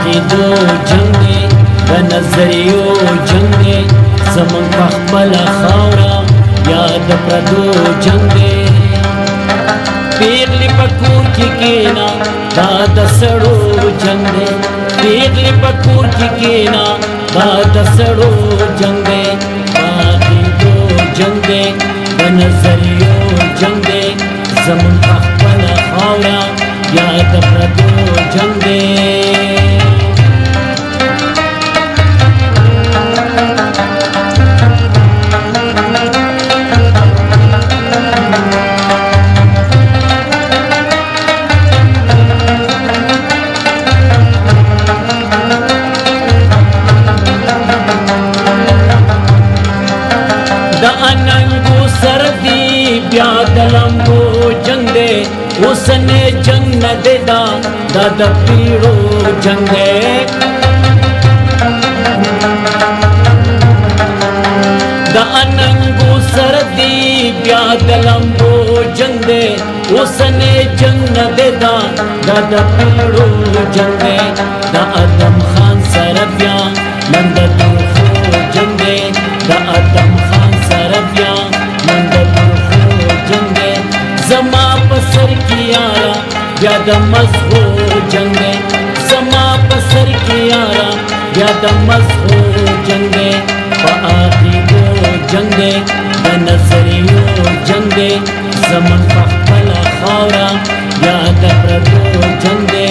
عقیدو جنگ دی د نظریو جنگ دی زمون په خپله خاوره یا د پردو جنگ دی پیغلی په کور کې کینا دا د سړو جنگ دی پیغلی په کور کې کینا دا د سړو جنگ دی عقیدو جنگ دی د نظریو جنگ دی زمون په خپله خاوره یا د پردو جنگ دی دا اننگو سردی بیا دلمبو جنگ دے اوسنے جنگ ندے دا دا پیڑو جنگ دے دا اننگو سردی بیا دلمبو جنگ دے اوسنے جنگ ندے دا پیڑو جنگ دے دا آدم خان سربیا مند دوخو جنگ دے دا آدم خان سربیا مند دوخو جنگ دے زما پسر کی آرا بیا دا مزغو جنگ دے زما پسر کی آرا بیا دا مزغو جنگ دے پا عقیدو جنگ دے دا نظریو جنگ دے زمن پا خپلا خاورا یا دا پردو جنگ دے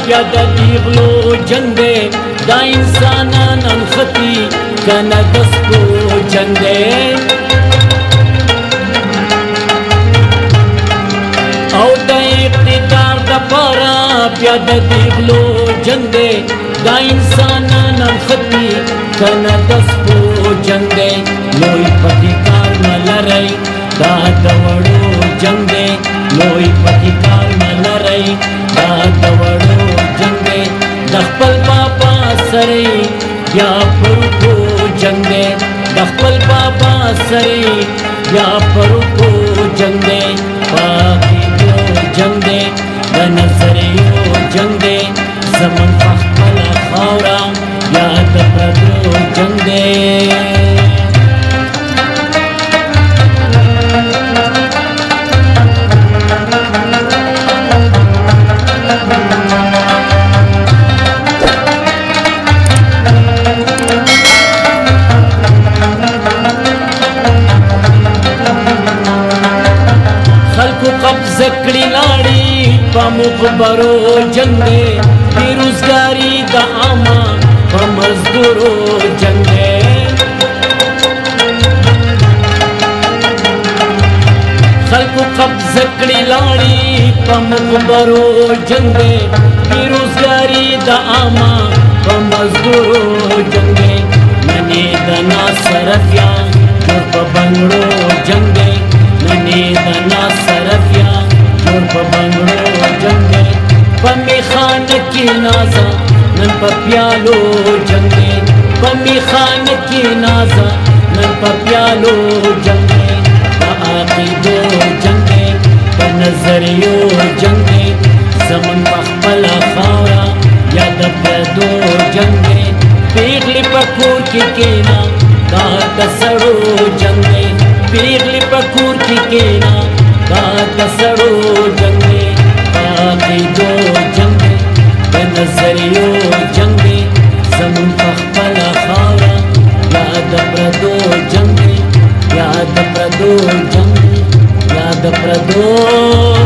بیا د دیغلو جنگ دے دا انسانان انخطی کنا دسکو جنگ دے او دا اقتدار دا پارا بیا د دیغلو جنگ دے دا انسانان انخطی کنا دسکو جنگ دے لوی پتیکار ملرائی دا دوڑو جنگ دے لوی پتیکار ملرائی دا دوڑو جنگ دے دخپل بابا سری یا پرکو جنگ دے دخپل بابا سری یا پرکو جنگ دے عقیدو جنگ دے دا نظریو جنگ دے زمن خپل خاورا یا دا پردو جنگ دے زکڑی لاڑی پا مخبرو جنگ دے بیروزگاری دا عاما پا مزدورو جنگ دے خلقو قبض زکڑی لاڑی پا مخبرو جنگ دے بیروزگاری دا عاما پا مزدورو جنگ دے ننی دنا سرفیا جور پا بنگڑو جنگ دے ننی دنا سرفیا جور پا بنگڑو جنگ دے پمی خان کی نازا نن پا پیالو جنگ دے پمی خان کی نازا نن پا پیالو جنگ دے پا عقیدو جنگ دے پا نظریو جنگ دے زمن پا خپلا خاورا یا دا پردو جنگ دے پیغلی پا کور کی کینا دا سڑو جنگ دے پیغلی پا کور کی کینا دا سڑو جنگ دے عقیدو جنگ دے دا نظریو جنگ دے زمون پا خپلا خاورا یا دا پردو جنگ دے یا دا پردو جنگ دے یا دا پردو